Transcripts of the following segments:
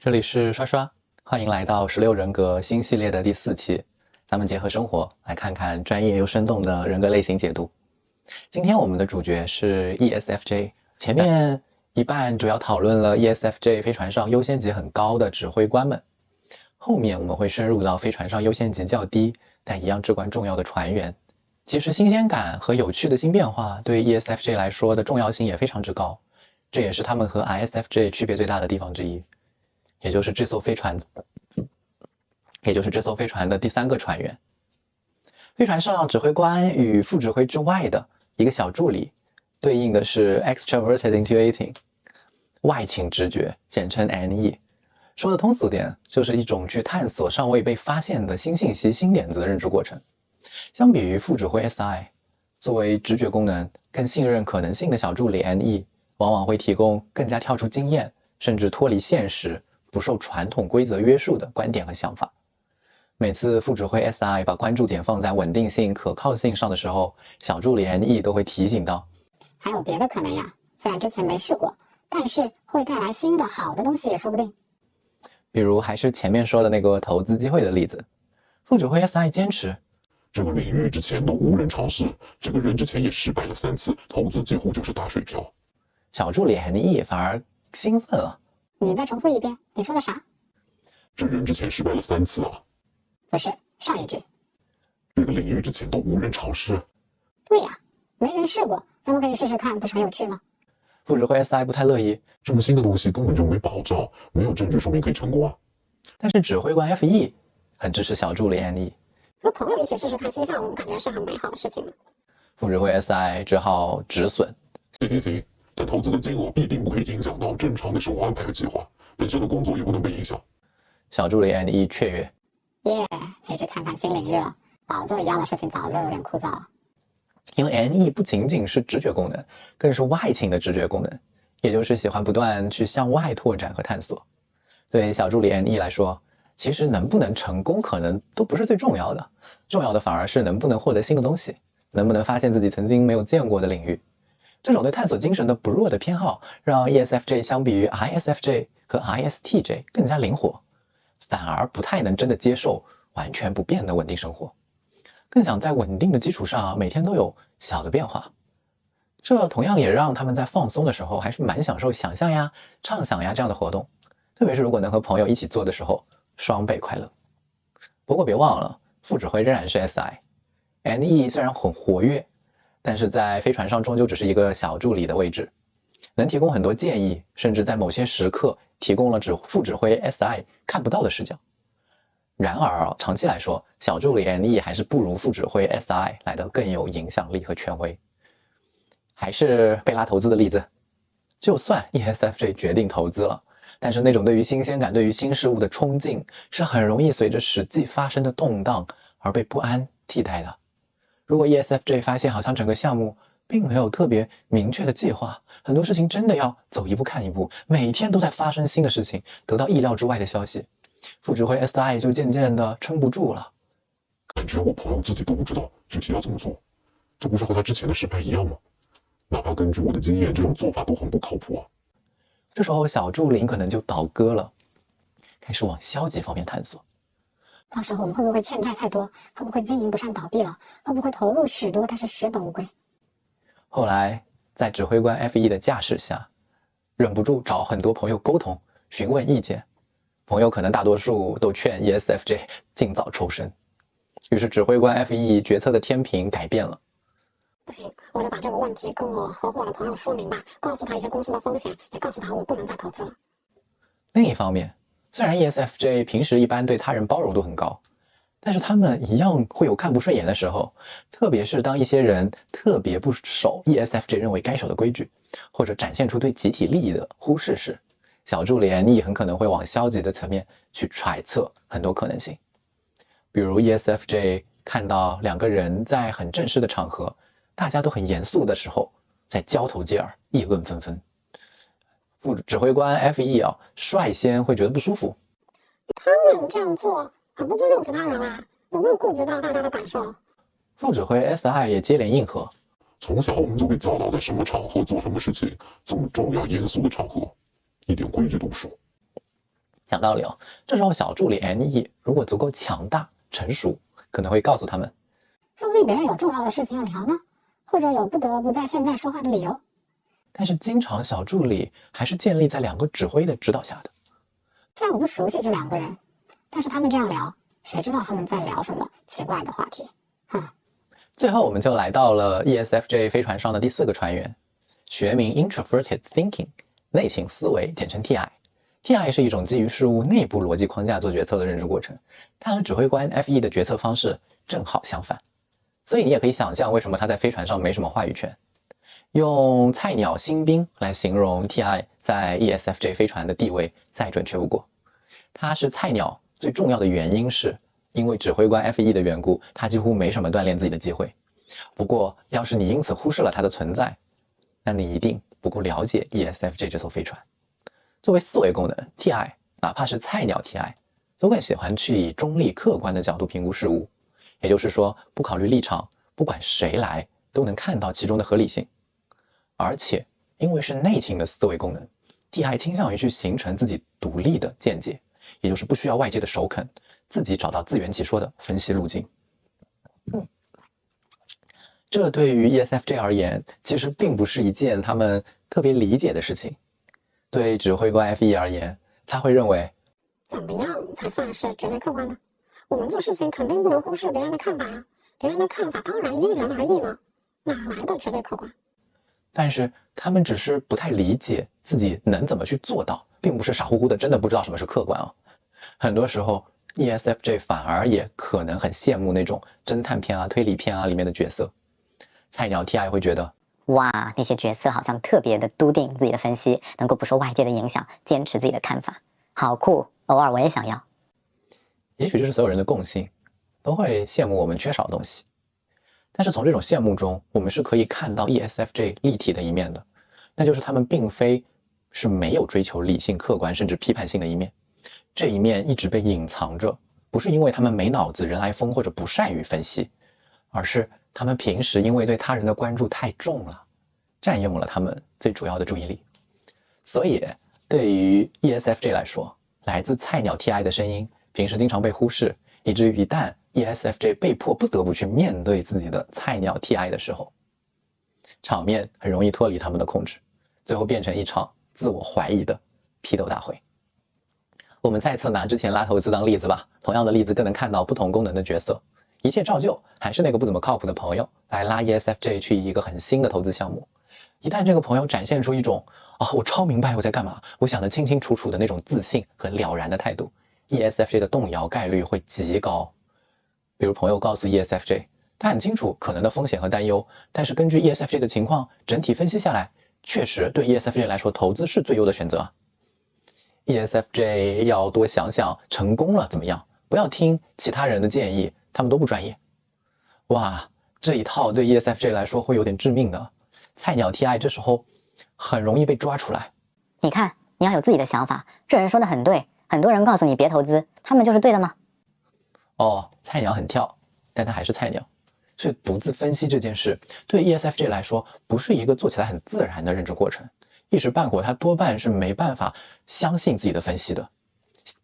这里是刷刷，欢迎来到16人格新系列的第4期。咱们结合生活来看看专业又生动的人格类型解读。今天我们的主角是 ESFJ， 前面一半主要讨论了 ESFJ 飞船上优先级很高的指挥官们，后面我们会深入到飞船上优先级较低但一样至关重要的船员。其实新鲜感和有趣的新变化对 ESFJ 来说的重要性也非常之高，这也是他们和 ISFJ 区别最大的地方之一，也就是这艘飞船的第3个船员。飞船上指挥官与副指挥之外的一个小助理，对应的是 Extroverted Intuiting， 外倾直觉，简称 NE。 说的通俗点，就是一种去探索尚未被发现的新信息、新点子的认知过程。相比于副指挥 SI， 作为直觉功能更信任可能性的小助理 NE， 往往会提供更加跳出经验，甚至脱离现实，不受传统规则约束的观点和想法。每次副指挥 SI 把关注点放在稳定性、可靠性上的时候，小助理 NE 都会提醒到，还有别的可能呀，虽然之前没试过，但是会带来新的好的东西也说不定。比如还是前面说的那个投资机会的例子，副指挥 SI 坚持这个领域之前都无人尝试，这个人之前也失败了3次，投资几乎就是打水漂。小助理 NE 反而兴奋了，你再重复一遍，你说的啥？这人之前失败了3次啊。不是，上一句。这个领域之前都无人尝试。对呀，没人试过，咱们可以试试看，不是很有趣吗？副指挥 SI 不太乐意，这么新的东西根本就没保障，没有证据说明可以成功啊。但是指挥官 FE 很支持小助理 NE， 和朋友一起试试看新项目，感觉是很美好的事情呢。副指挥 SI 只好止损。行，但投资的金额必定不可以影响到正常的生活安排和计划，本身的工作也不能被影响。小助理 NE 雀跃，耶，可以去看看新领域了，老做一样的事情早就有点枯燥了。因为 NE 不仅仅是直觉功能，更是外倾的直觉功能，也就是喜欢不断去向外拓展和探索。对小助理 NE 来说，其实能不能成功可能都不是最重要的，重要的反而是能不能获得新的东西，能不能发现自己曾经没有见过的领域。这种对探索精神的不弱的偏好，让 ESFJ 相比于 ISFJ 和 ISTJ 更加灵活，反而不太能真的接受完全不变的稳定生活，更想在稳定的基础上每天都有小的变化。这同样也让他们在放松的时候还是蛮享受想象呀、畅想呀这样的活动，特别是如果能和朋友一起做的时候，双倍快乐。不过别忘了，副指挥仍然是 SI，NE 虽然很活跃，但是在飞船上终究只是一个小助理的位置，能提供很多建议，甚至在某些时刻提供了副指挥 SI 看不到的视角。然而长期来说，小助理 NE 还是不如副指挥 SI 来得更有影响力和权威。还是贝拉投资的例子，就算 ESFJ 决定投资了，但是那种对于新鲜感、对于新事物的冲劲，是很容易随着实际发生的动荡而被不安替代的。如果 ESFJ 发现好像整个项目并没有特别明确的计划，很多事情真的要走一步看一步，每天都在发生新的事情，得到意料之外的消息，副指挥 SI 就渐渐的撑不住了。感觉我朋友自己都不知道具体要怎么做，这不是和他之前的失败一样吗？哪怕根据我的经验，这种做法都很不靠谱啊。这时候小助理可能就倒戈了，开始往消极方面探索。到时候我们会不会欠债太多？会不会经营不善倒闭了？会不会投入许多但是血本无归？后来在指挥官 FE 的架势下，忍不住找很多朋友沟通，询问意见。朋友可能大多数都劝 ESFJ 尽早抽身，于是指挥官 FE 决策的天平改变了。不行，我得把这个问题跟我合伙的朋友说明白，告诉他一些公司的风险，也告诉他我不能再投资了。另一方面，虽然 ESFJ 平时一般对他人包容度很高，但是他们一样会有看不顺眼的时候，特别是当一些人特别不守 ESFJ 认为该守的规矩，或者展现出对集体利益的忽视时，小助理 NE 很可能会往消极的层面去揣测很多可能性。比如 ESFJ 看到2个人在很正式的场合，大家都很严肃的时候，在交头接耳，议论纷纷。副指挥官 FE 率先会觉得不舒服。他们这样做很不尊重其他人啊，有没有顾及到大家的感受？副指挥 SI 也接连应和。从小我们就被教导在什么场合做什么事情，这么重要严肃的场合，一点规矩都不守。讲道理哦，这时候小助理 NE 如果足够强大成熟，可能会告诉他们，说不定别人有重要的事情要聊呢，或者有不得不在现在说话的理由。但是经常小助理还是建立在2个指挥的指导下的。虽然我不熟悉这2个人，但是他们这样聊，谁知道他们在聊什么奇怪的话题？最后我们就来到了 ESFJ 飞船上的第4个船员，学名 Introverted Thinking， 内倾思维，简称 TI。TI 是一种基于事物内部逻辑框架做决策的认知过程，它和指挥官 FE 的决策方式正好相反，所以你也可以想象为什么他在飞船上没什么话语权。用菜鸟新兵来形容 TI 在 ESFJ 飞船的地位再准确不过。他是菜鸟最重要的原因是因为指挥官 FE 的缘故，他几乎没什么锻炼自己的机会。不过要是你因此忽视了他的存在，那你一定不够了解 ESFJ 这艘飞船。作为思维功能 TI， 哪怕是菜鸟 TI 都更喜欢去以中立客观的角度评估事物，也就是说不考虑立场，不管谁来都能看到其中的合理性。而且因为是内倾的思维功能， TI 倾向于去形成自己独立的见解，也就是不需要外界的首肯，自己找到自圆其说的分析路径。这对于 ESFJ 而言，其实并不是一件他们特别理解的事情。对指挥官 FE 而言，他会认为，怎么样才算是绝对客观呢？我们做事情肯定不能忽视别人的看法呀，别人的看法当然因人而异呢，哪来的绝对客观？但是他们只是不太理解自己能怎么去做到，并不是傻乎乎的真的不知道什么是客观啊。很多时候 ESFJ 反而也可能很羡慕那种侦探片啊、推理片啊里面的角色。菜鸟 TI 会觉得，哇，那些角色好像特别的笃定自己的分析，能够不受外界的影响，坚持自己的看法，好酷，偶尔我也想要。也许这是所有人的共性，都会羡慕我们缺少的东西。但是从这种羡慕中，我们是可以看到 ESFJ 立体的一面的，那就是他们并非是没有追求理性、客观甚至批判性的一面，这一面一直被隐藏着，不是因为他们没脑子、人来疯或者不善于分析，而是他们平时因为对他人的关注太重了，占用了他们最主要的注意力。所以对于 ESFJ 来说，来自菜鸟 TI 的声音平时经常被忽视，以至于一旦 ESFJ 被迫不得不去面对自己的菜鸟 TI 的时候，场面很容易脱离他们的控制，最后变成一场自我怀疑的批斗大会。我们再次拿之前拉投资当例子吧，同样的例子更能看到不同功能的角色。一切照旧，还是那个不怎么靠谱的朋友来拉 ESFJ 去一个很新的投资项目。一旦这个朋友展现出一种我超明白我在干嘛，我想得清清楚楚的那种自信和了然的态度， ESFJ 的动摇概率会极高。比如朋友告诉 ESFJ 他很清楚可能的风险和担忧，但是根据 ESFJ 的情况整体分析下来，确实对 ESFJ 来说投资是最优的选择。ESFJ 要多想想成功了怎么样，不要听其他人的建议，他们都不专业。哇，这一套对 ESFJ 来说会有点致命的。菜鸟 TI 这时候很容易被抓出来。你看，你要有自己的想法，这人说的很对，很多人告诉你别投资，他们就是对的吗？菜鸟很跳，但他还是菜鸟。是独自分析这件事，对 ESFJ 来说不是一个做起来很自然的认知过程，一时半会他多半是没办法相信自己的分析的，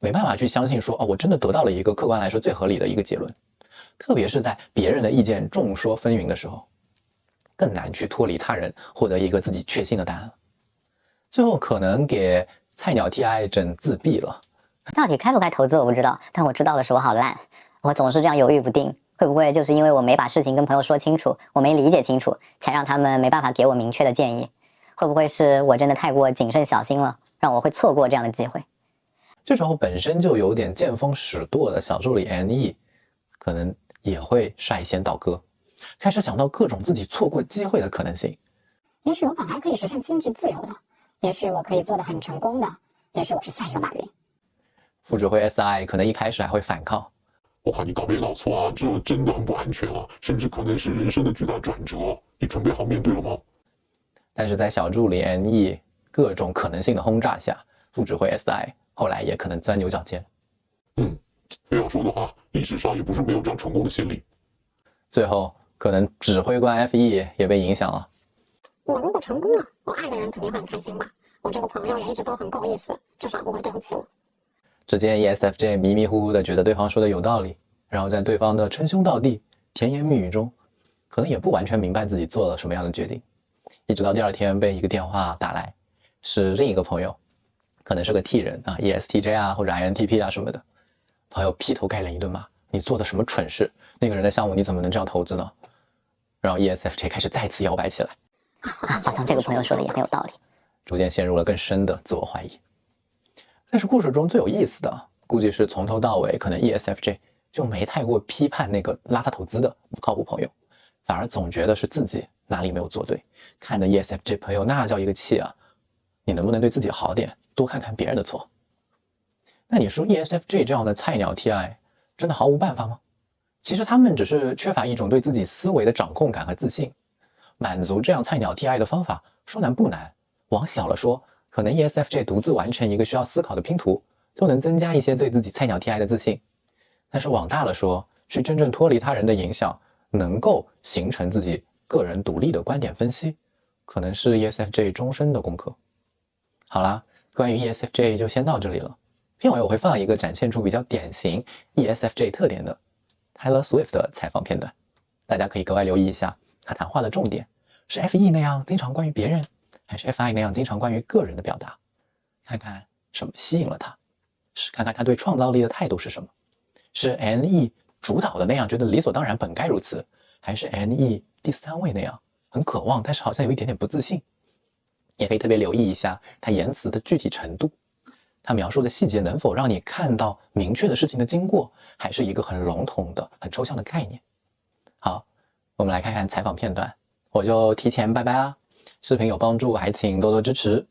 没办法去相信说我真的得到了一个客观来说最合理的一个结论。特别是在别人的意见众说纷纭的时候，更难去脱离他人获得一个自己确信的答案了。最后可能给菜鸟 TI 整自闭了。到底该不该投资我不知道，但我知道的是我好烂，我总是这样犹豫不定，会不会就是因为我没把事情跟朋友说清楚，我没理解清楚，才让他们没办法给我明确的建议？会不会是我真的太过谨慎小心了，让我会错过这样的机会？这时候本身就有点见风使舵的小助理 NE 可能也会率先倒戈，开始想到各种自己错过机会的可能性。也许我本来可以实现经济自由的，也许我可以做得很成功的，也许我是下一个马云。副指挥 SI 可能一开始还会反抗，我怕你搞没搞错啊，这真的很不安全啊，甚至可能是人生的巨大转折，你准备好面对了吗？但是在小助理 NE 各种可能性的轰炸下，副指挥 SI 后来也可能钻牛角尖。这样说的话，历史上也不是没有这样成功的先例。最后可能指挥官 FE 也被影响了。我如果成功了，我爱的人肯定会很开心吧，我这个朋友也一直都很够意思，至少不会对不起我。只见 ESFJ 迷迷糊糊的觉得对方说的有道理，然后在对方的称兄道弟、甜言蜜语中，可能也不完全明白自己做了什么样的决定，一直到第二天被一个电话打来，是另一个朋友，可能是个 T 人啊 ，ESTJ 啊或者 INTP 啊什么的，朋友劈头盖脸一顿骂，你做的什么蠢事？那个人的项目你怎么能这样投资呢？然后 ESFJ 开始再次摇摆起来，好像这个朋友说的也很有道理。逐渐陷入了更深的自我怀疑。但是故事中最有意思的，估计是从头到尾，可能 ESFJ 就没太过批判那个拉他投资的不靠谱朋友，反而总觉得是自己哪里没有做对，看的 ESFJ 朋友那叫一个气啊！你能不能对自己好点，多看看别人的错？那你说 ESFJ 这样的菜鸟 TI 真的毫无办法吗？其实他们只是缺乏一种对自己思维的掌控感和自信。满足这样菜鸟 TI 的方法，说难不难，往小了说，可能 ESFJ 独自完成一个需要思考的拼图，就能增加一些对自己菜鸟 TI 的自信。但是往大了说，去真正脱离他人的影响，能够形成自己个人独立的观点分析，可能是 ESFJ 终身的功课。好啦，关于 ESFJ 就先到这里了。片尾我会放一个展现出比较典型 ESFJ 特点的 Taylor Swift 的采访片段，大家可以格外留意一下他谈话的重点，是 FE 那样经常关于别人，还是 FI 那样经常关于个人的表达，看看什么吸引了他，是看看他对创造力的态度是什么，是 NE 主导的那样觉得理所当然本该如此，还是 NE 第三位那样很渴望但是好像有一点点不自信。也可以特别留意一下他言辞的具体程度，他描述的细节能否让你看到明确的事情的经过，还是一个很笼统的很抽象的概念。好，我们来看看采访片段，我就提前拜拜啦。视频有帮助还请多多支持，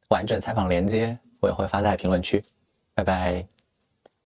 完整采访连接我也会发在评论区，拜拜。